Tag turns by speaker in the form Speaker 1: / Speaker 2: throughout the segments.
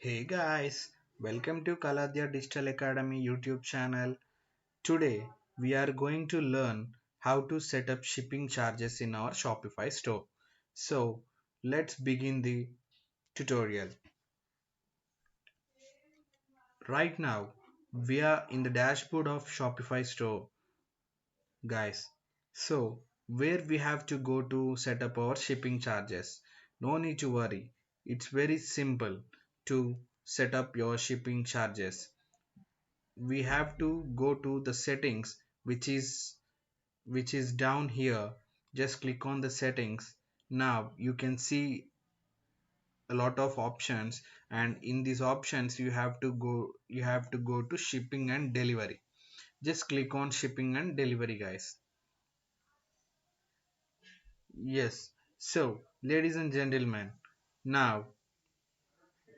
Speaker 1: Hey guys, welcome to Kaladya Digital Academy YouTube channel. Today we are going to learn how to set up shipping charges in our Shopify store. So let's begin the tutorial. Right now we are in the dashboard of Shopify store, guys. So where we have to go to set up our shipping charges. No need to worry. It's very simple to set up your shipping charges. We have to go to the settings, which is down here. Just click on the settings. Now you can see a lot of options, and in these options you have to go to shipping and delivery. Just click on shipping and delivery, guys. Yes. So ladies and gentlemen, now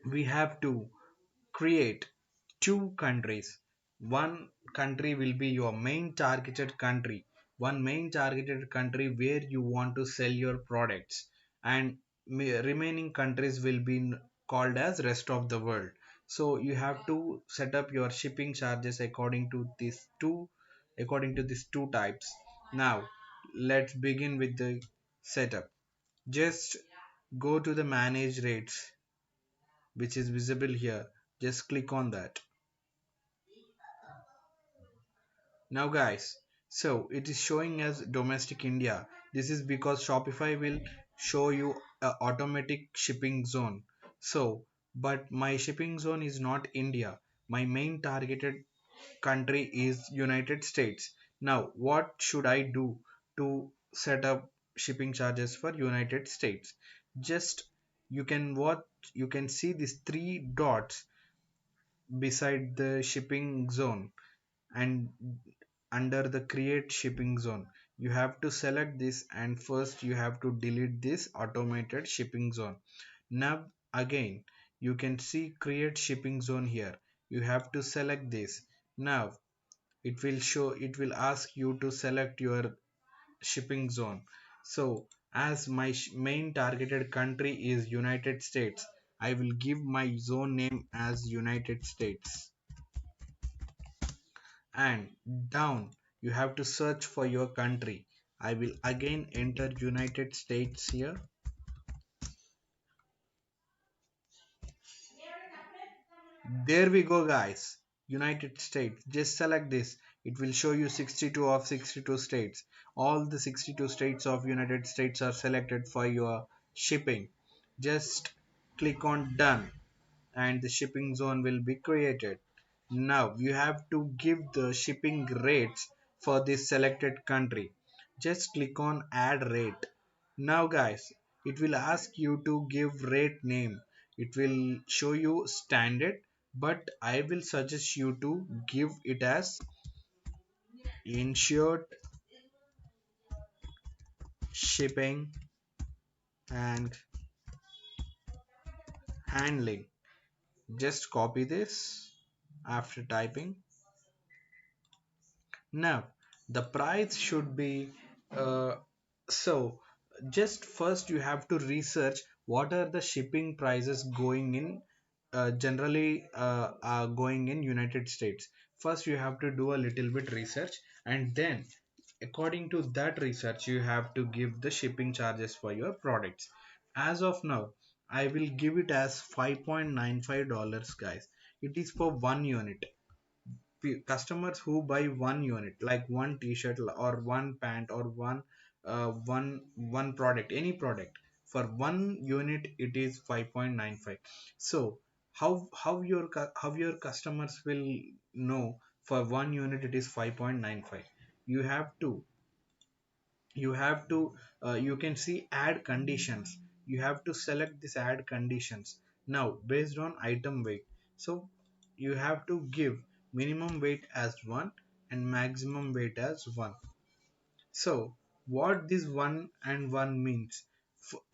Speaker 1: we have to create two countries. One country will be your main targeted country, one main targeted country where you want to sell your products, and remaining countries will be called as rest of the world. So you have to set up your shipping charges according to these two types. Now let's begin with the setup. Just go to the manage rates, which is visible here. Just click on that. Now guys, so it is showing as domestic India. This is because Shopify will show you a automatic shipping zone. So but my shipping zone is not India. My main targeted country is United States. Now what should I do to set up shipping charges for United States? Just you can see these three dots beside the shipping zone, and under the create shipping zone you have to select this, and first you have to delete this automated shipping zone. Now again you can see create shipping zone here. You have to select this. Now it will ask you to select your shipping zone. So as my main targeted country is United States, I will give my zone name as United States. And down you have to search for your country. I will again enter United States here. There we go, guys. United States. Just select this. It will show you 62 of 62 states. All the 62 states of United States are selected for your shipping. Just click on done, and the shipping zone will be created. Now you have to give the shipping rates for this selected country. Just click on add rate. Now guys, it will ask you to give rate name. It will show you standard, but I will suggest you to give it as insured shipping and handling. Just copy this after typing. Now, the price should be uh, so. Just first, you have to research what are the shipping prices going in, generally are going in United States. First, you have to do a little bit research, and then according to that research, you have to give the shipping charges for your products. As of now, I will give it as $5.95, guys. It is for one unit. Customers who buy one unit, like one t-shirt or one pant or one product, any product, for one unit it is 5.95. So how your customers will know for one unit it is 5.95? you have to you can see add conditions. You have to select this add conditions. Now based on item weight, so you have to give minimum weight as 1 and maximum weight as 1. So what this 1 and 1 means?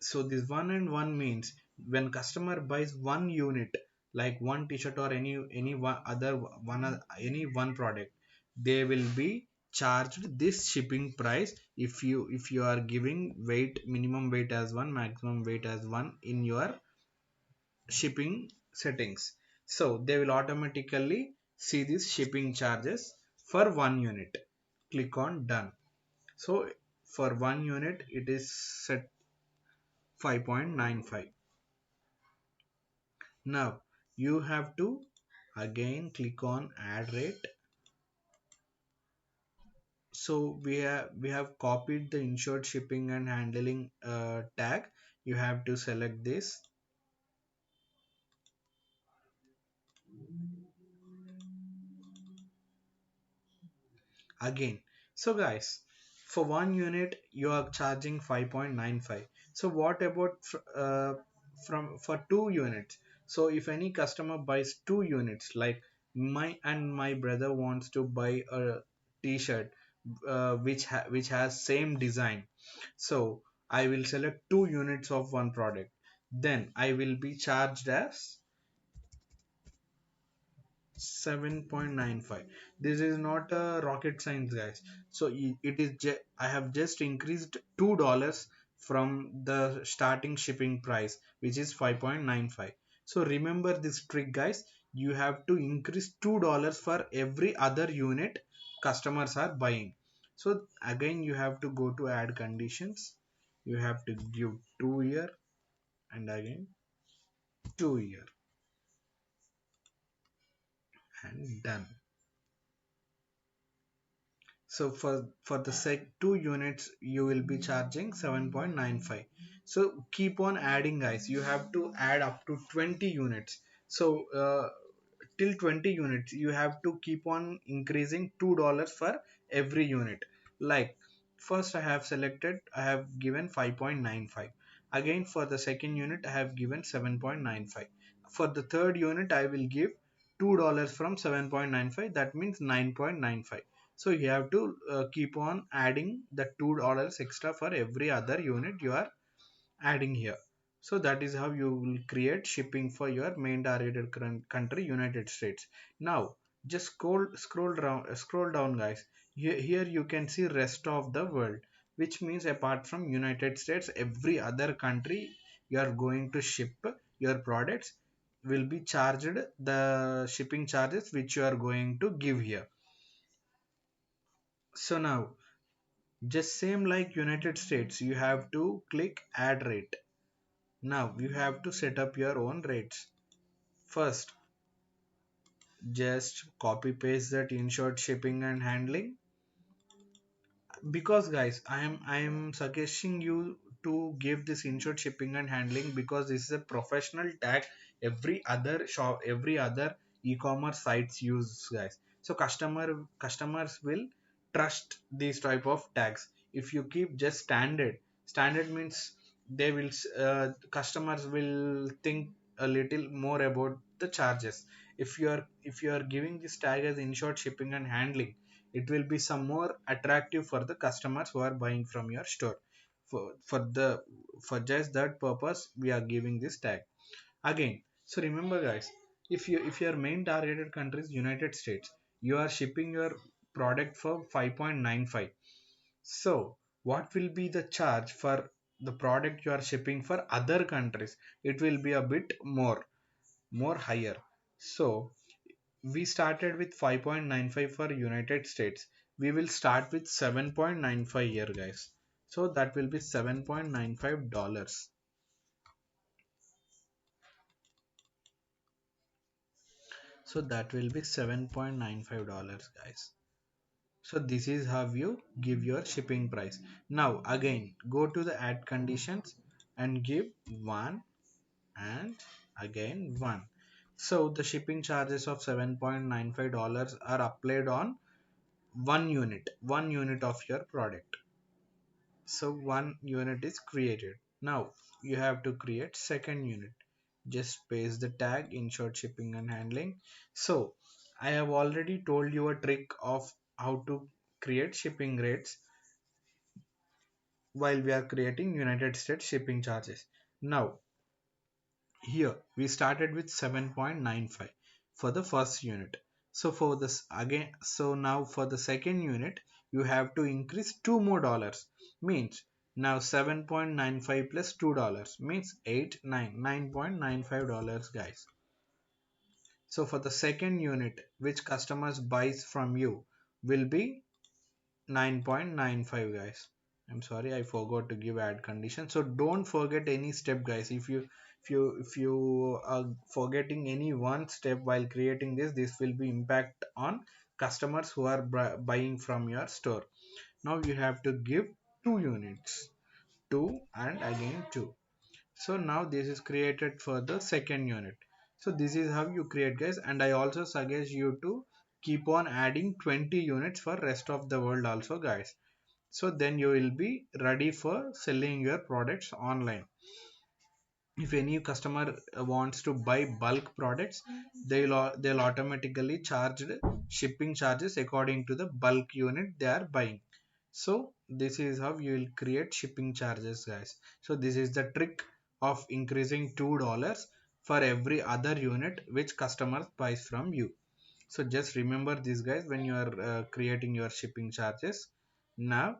Speaker 1: So this 1 and 1 means when customer buys one unit, like one t-shirt or any one other one any one product, they will be charged this shipping price. If you are giving weight, minimum weight as 1, maximum weight as 1 in your shipping settings. So they will automatically see these shipping charges for 1 unit. Click on done. So for 1 unit it is set 5.95. Now you have to again click on add rate. So we have copied the insured shipping and handling tag. You have to select this. Again, so guys, for 1 unit you are charging 5.95. So what about from for 2 units? So if any customer buys 2 units, like my brother wants to buy a t-shirt which has same design, so I will select 2 units of one product, then I will be charged as 7.95. This is not a rocket science, guys. So it is I have just increased $2 from the starting shipping price, which is 5.95. So remember this trick, guys. You have to increase $2 for every other unit customers are buying. So again you have to go to add conditions. You have to give 2 year and again 2 year and done. So for the sec 2 units you will be charging 7.95. So keep on adding, guys. You have to add up to 20 units. So till 20 units you have to keep on increasing $2 for every unit. Like first I have given 5.95. Again for the second unit I have given 7.95. For the third unit I will give $2 from 7.95, that means 9.95. So you have to keep on adding the $2 extra for every other unit you are adding here. So that is how you will create shipping for your main targeted country, United States. Now just scroll down, guys. Here you can see rest of the world, which means apart from United States, every other country you are going to ship your products will be charged the shipping charges which you are going to give here. So now just same like United States, you have to click add rate. Now you have to set up your own rates. First, just copy paste that insured shipping and handling. Because guys, I am suggesting you to give this insured shipping and handling because this is a professional tag. Every other e-commerce sites use, guys. So customers will trust these type of tags. If you keep just standard means they will customers will think a little more about the charges. If you are giving this tag as insured shipping and handling, it will be some more attractive for the customers who are buying from your store. For for the for just that purpose we are giving this tag. Again, so remember, guys, if your main targeted country is United States, you are shipping your product for 5.95. So what will be the charge for the product you are shipping for other countries? It will be a bit more higher. So we started with 5.95 for United States. We will start with 7.95 here, guys. So that will be $7.95. So that will be $7.95, guys. So this is how you give your shipping price. Now again go to the add conditions and give 1 and again 1. So the shipping charges of $7.95 are applied on 1 unit of your product. So 1 unit is created. Now you have to create second unit. Just paste the tag insured shipping and handling. So I have already told you a trick of how to create shipping rates while we are creating United States shipping charges. Now here we started with 7.95 for the first unit. So for this again, so now for the second unit you have to increase two more dollars, means now 7.95 plus $2 means 9.95 dollars, guys. So for the second unit which customers buys from you will be 9.95 guys. I'm sorry, I forgot to give ad condition. So don't forget any step guys. If you are forgetting any one step while creating this will be impact on customers who are buying from your store. Now you have to give two units, two and again two. So now this is created for the second unit. So this is how you create guys, and I also suggest you to keep on adding 20 units for rest of the world also guys. So then you will be ready for selling your products online. If any customer wants to buy bulk products, they'll automatically charge shipping charges according to the bulk unit they are buying. So this is how you will create shipping charges guys. So this is the trick of increasing $2 for every other unit which customer buys from you. So just remember this guys when you are creating your shipping charges. Now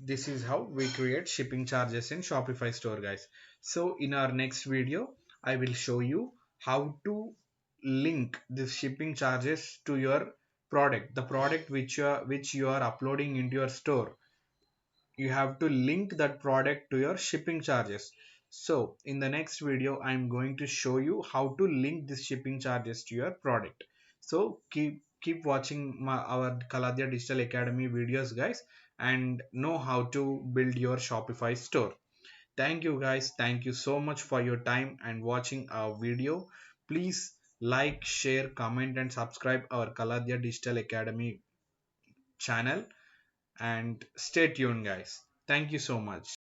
Speaker 1: this is how we create shipping charges in Shopify store guys. So in our next video I will show you how to link the shipping charges to your product, the product which you are uploading into your store. You have to link that product to your shipping charges. So in the next video I'm going to show you how to link this shipping charges to your product. So keep watching our Kaladia Digital Academy videos guys, and know how to build your Shopify store. Thank you guys, thank you so much for your time and watching our video. Please like, share, comment and subscribe our Kaladia Digital Academy channel, and stay tuned guys. Thank you so much.